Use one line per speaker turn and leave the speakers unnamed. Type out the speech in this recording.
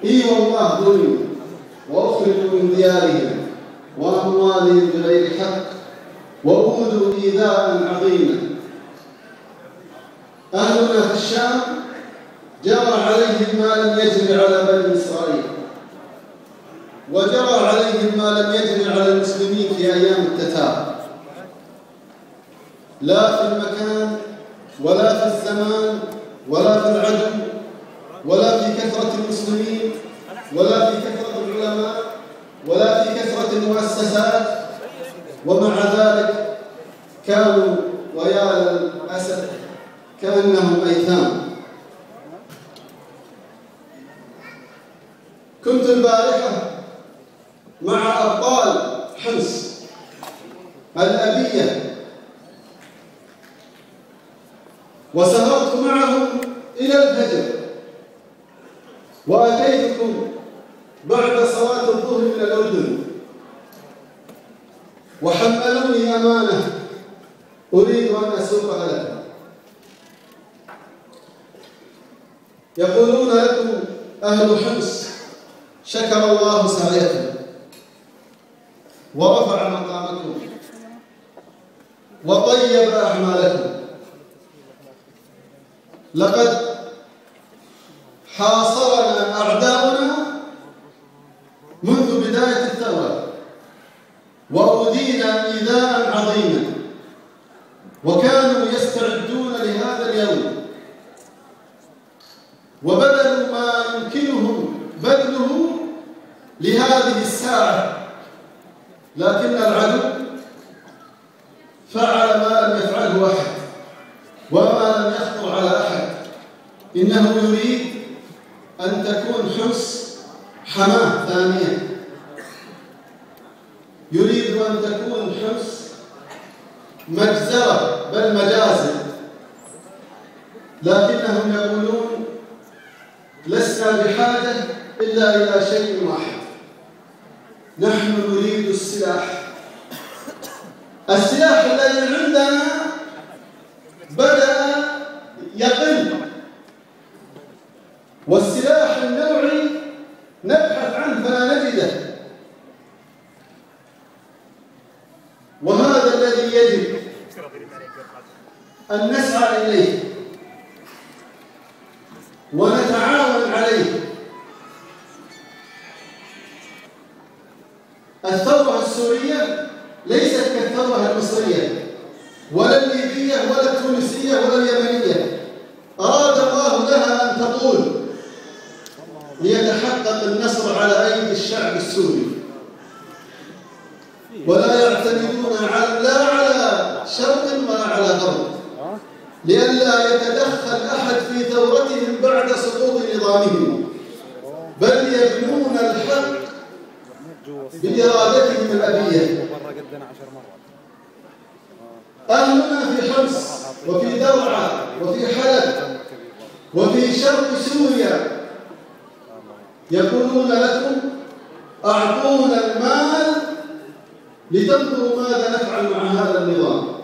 إي والله ظلموا وأخرجوا من ديارهم وأموالهم بغير حق وأوذوا إيذاء عظيما. أهلنا في الشام جرى عليهم ما لم يجري على بني إسرائيل، وجرى عليهم ما لم يجري على المسلمين في أيام التتار، لا في المكان ولا في الزمان ولا في العدو ولا في كثرة المسلمين ولا في كثرة العلماء ولا في كثرة المؤسسات، ومع ذلك كانوا ويا للأسف كأنهم أيتام. كنت البارحة مع أبطال حمص الأبية، وسهرت معهم إلى الفجر، وأتيتكم بعد صلاة الظهر من الأردن، وحملوني أمانة أريد أن أسوقها لكم. يقولون لكم أهل حمص: شكر الله سعيكم ورفع مقامكم وطيب أعمالكم. لقد حاصرنا أعداؤنا منذ بداية الثورة وأوذينا إيذاء عظيما، وكانوا يستعدون لهذا اليوم وبذلوا ما يمكنهم بذله لهذه الساعة، لكن العدو فعل ما لم يفعله أحد وما لم يخطر على أحد. إنه يريد أن تكون حمص حماة ثانية، يريد أن تكون حمص مجزرة بل مجازر، لكنهم يقولون: لسنا بحاجة إلا إلى شيء واحد، نحن نريد السلاح. السلاح الذي عندنا بدأ يقل، والسلاح النوعي نبحث عنه فلا نجده، وهذا الذي يجب أن نسعى إليه ونتعاون عليه. الثورة السورية ليست كالثورة المصرية ولا الليبية ولا التونسية ولا اليمنية، أراد الله لها أن تطول ليتحقق النصر على أيدي الشعب السوري، ولا يعتمدون لا على شرق ولا على غرب، لئلا يتدخل أحد في ثورتهم بعد سقوط نظامهم، بل يبنون الحق بإرادتهم الأبية. أهلنا في حمص وفي درعا وفي حلب وفي شرق سوريا يقولون لكم: أعطونا المال لتنظروا ماذا نفعل مع هذا النظام.